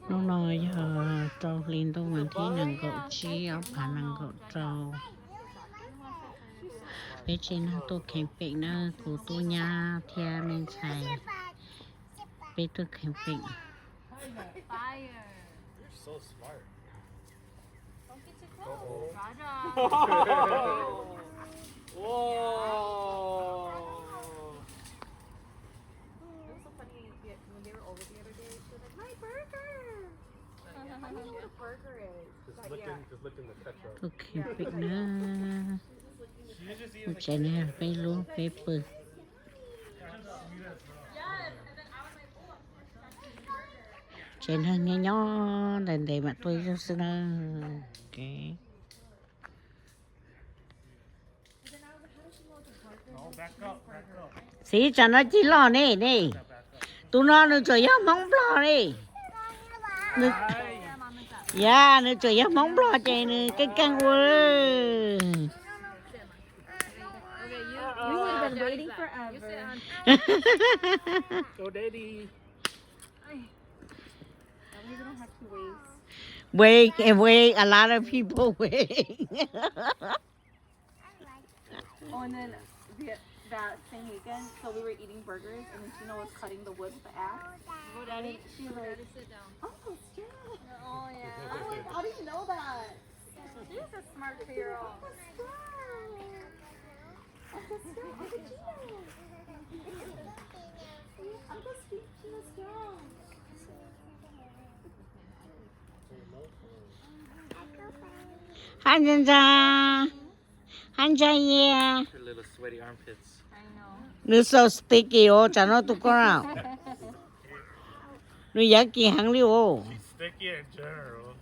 nó nói trâu lên tôi mà thấy nàng cậu chi ở phá nàng cậu trâu bây giờ nàng tôi kèm bệnh nó của tôi nha theo mình xài bây tôi kèm bệnh tôi kèm bệnh nữa chạy này phải luôn phải bự chạy này nghe nhỏ đền để mà tôi cho xin okay. Xí cho nó chỉ lo nè nè tụi nó chơi móng lo nè dạ nó chơi móng lo chạy nè cái căng quơ You have been waiting forever. Go, Daddy. We don't have to wait. Wait, a lot of people wait. Oh, and then that same weekend, so we were eating burgers, and then Tina was cutting the wood with the axe. Go, Daddy. She like, Sit down. oh, it's Tina. Oh, yeah. I'm like, how do you know that? She's a smart 2-year-old. 한잔이야. Her little sweaty armpits. I know. Nó so sticky cho nó tụi con nào. Nó giá kỳ hàng liu Sticky in general.